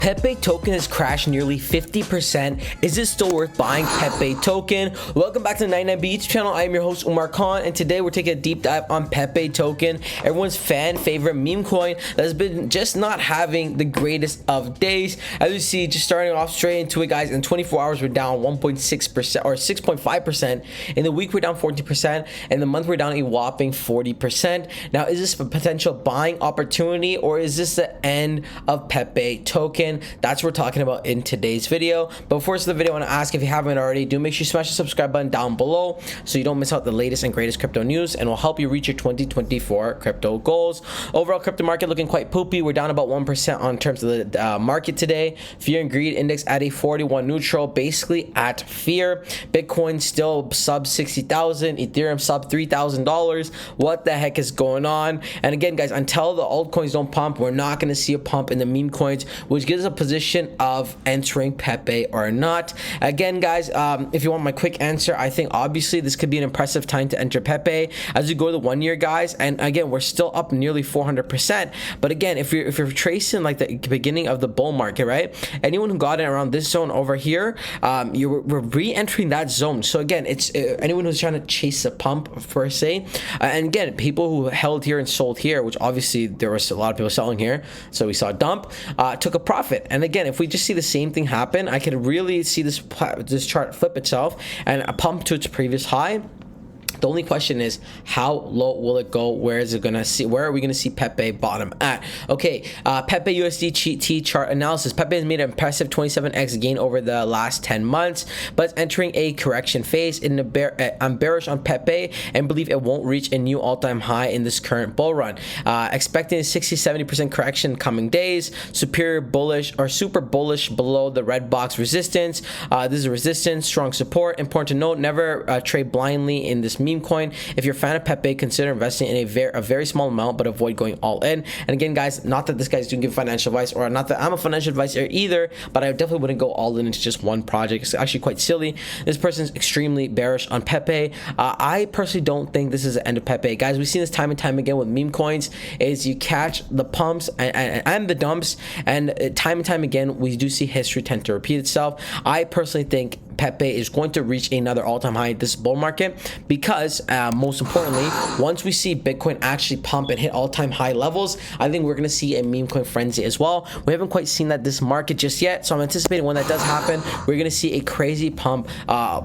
Pepe token has crashed nearly 50%. Is it still worth buying Pepe token? Welcome back to the 99B YouTube channel. I am your host Umar Khan, and today we're taking a deep dive on Pepe token, everyone's fan favorite meme coin that has been just not having the greatest of days. As you see, just starting off straight into it, guys, in 24 hours we're down 1.6% or 6.5%. In the week we're down 14%, and the month we're down a whopping 40%. Now, is this a potential buying opportunity, or is this the end of Pepe token? That's what we're talking about in today's video. But before the video, I want to ask, if you haven't already, do make sure you smash the subscribe button down below so you don't miss out the latest and greatest crypto news, and will help you reach your 2024 crypto goals. Overall crypto market looking quite poopy. We're down about 1% on terms of the market today. Fear and greed index at a 41 neutral, basically at fear. Bitcoin still sub 60,000, Ethereum sub $3,000. What the heck is going on? And again, guys, until the altcoins don't pump, we're not going to see a pump in the meme coins, which gives us a position of entering Pepe or not. Again, guys, if you want my quick answer, I think obviously this could be an impressive time to enter Pepe as you go to the 1 year, guys. And again, we're still up nearly 400%. But again, if you're tracing like the beginning of the bull market, right, anyone who got in around this zone over here, we're re-entering that zone. So again, it's anyone who's trying to chase a pump per se, and again, people who held here and sold here, which obviously there was a lot of people selling here, so we saw a dump, took a profit. And again, if we just see the same thing happen, I could really see this chart flip itself and a pump to its previous high. The only question is, how low will it go? Where is it gonna see? Where are we gonna see Pepe bottom at? Okay, Pepe USDT chart analysis. Pepe has made an impressive 27x gain over the last 10 months, but it's entering a correction phase. I'm bearish on Pepe and believe it won't reach a new all-time high in this current bull run. Expecting a 60-70% correction in coming days. Superior bullish or super bullish below the red box resistance. This is a resistance, strong support. Important to note: never trade blindly in this meme coin. If you're a fan of Pepe, consider investing in a very small amount, but avoid going all in. And again, guys, not that this guy's doing give financial advice, or not that I'm a financial advisor either, but I definitely wouldn't go all in into just one project. It's actually quite silly. This person's extremely bearish on Pepe. I personally don't think this is the end of Pepe, guys. We've seen this time and time again with meme coins. Is you catch the pumps and the dumps, and time and time again we do see history tend to repeat itself. I personally think Pepe is going to reach another all-time high in this bull market, because most importantly, once we see Bitcoin actually pump and hit all-time high levels, I think we're going to see a meme coin frenzy as well. We haven't quite seen that this market just yet, so I'm anticipating when that does happen, we're going to see a crazy pump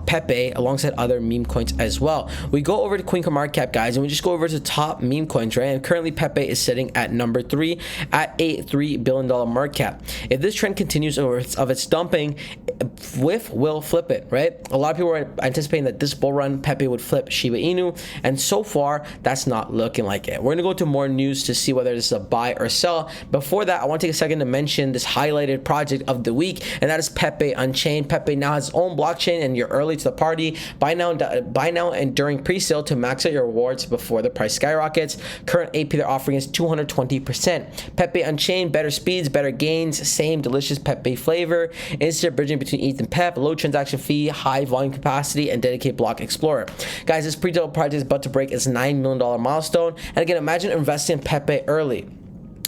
Pepe alongside other meme coins as well. We go over to CoinMarketCap, guys, and we just go over to top meme coins, right? And currently Pepe is sitting at number 3 at a $3 billion market cap. If this trend continues of its dumping, WIF will flip it, right? A lot of people are anticipating that this bull run Pepe would flip Shiba Inu, and so far that's not looking like it. We're gonna go to more news to see whether this is a buy or sell. Before that, I want to take a second to mention this highlighted project of the week, and that is Pepe Unchained. Pepe now has its own blockchain, and you're early to the party. Buy now and during pre-sale to max out your rewards before the price skyrockets. Current AP they're offering is 220%. Pepe Unchained, better speeds, better gains, same delicious Pepe flavor, instant bridging between ETH and PEP, low transaction fee, high volume capacity, and dedicated block explorer. Guys, this pre-sale project is about to break its $9 million milestone. And again, imagine investing in Pepe early.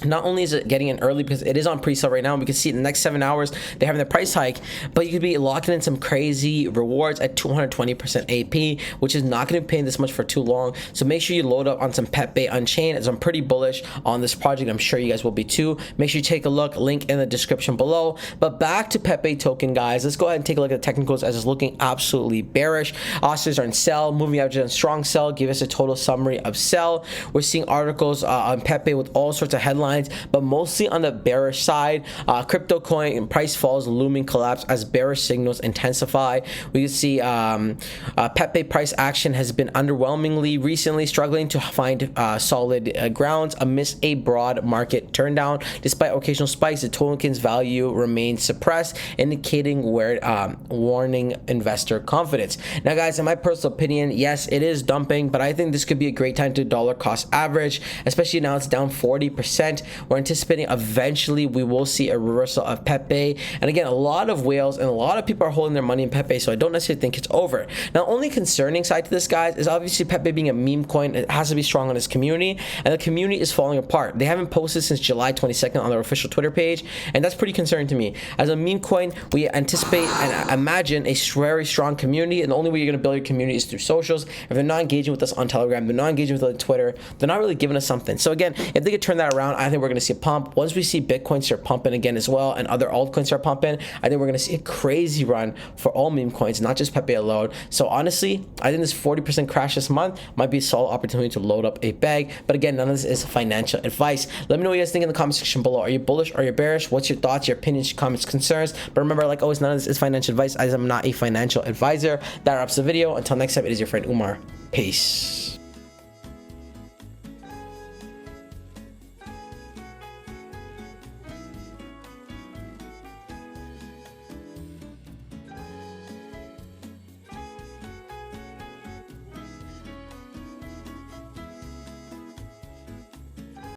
Not only is it getting in early because it is on pre-sale right now, we can see in the next 7 hours they're having their price hike, but you could be locking in some crazy rewards at 220% AP, which is not going to be paying this much for too long. So make sure you load up on some Pepe Unchained, as I'm pretty bullish on this project. I'm sure you guys will be too. Make sure you take a look, link in the description below. But back to Pepe token, guys, let's go ahead and take a look at the technicals, as it's looking absolutely bearish. Oscillators are in sell, moving averages on strong sell. Give us a total summary of sell. We're seeing articles on Pepe with all sorts of headlines, but mostly on the bearish side. Crypto coin price falls, looming collapse as bearish signals intensify. We can see Pepe price action has been underwhelmingly recently, struggling to find solid grounds amidst a broad market turndown. Despite occasional spikes, the token's value remains suppressed, indicating warning investor confidence. Now, guys, in my personal opinion, yes, it is dumping, but I think this could be a great time to dollar cost average, especially now it's down 40%. 50%. We're anticipating eventually we will see a reversal of Pepe. And again, a lot of whales and a lot of people are holding their money in Pepe, so I don't necessarily think it's over. Now, only concerning side to this, guys, is obviously Pepe being a meme coin. It has to be strong on its community, and the community is falling apart. They haven't posted since July 22nd on their official Twitter page, and that's pretty concerning to me. As a meme coin, we anticipate and imagine a very strong community, and the only way you're going to build your community is through socials. If they're not engaging with us on Telegram, they're not engaging with us on Twitter, they're not really giving us something. So again, if they could turn that around, I think we're going to see a pump. Once we see Bitcoin start pumping again as well, and other altcoins start pumping, I think we're going to see a crazy run for all meme coins, not just Pepe alone. So honestly, I think this 40% crash this month might be a solid opportunity to load up a bag. But again, none of this is financial advice. Let me know what you guys think in the comment section below. Are you bullish? Are you bearish? What's your thoughts, your opinions, your comments, concerns? But remember, like always, none of this is financial advice, as I'm not a financial advisor. That wraps the video. Until next time, it is your friend Umar. Peace.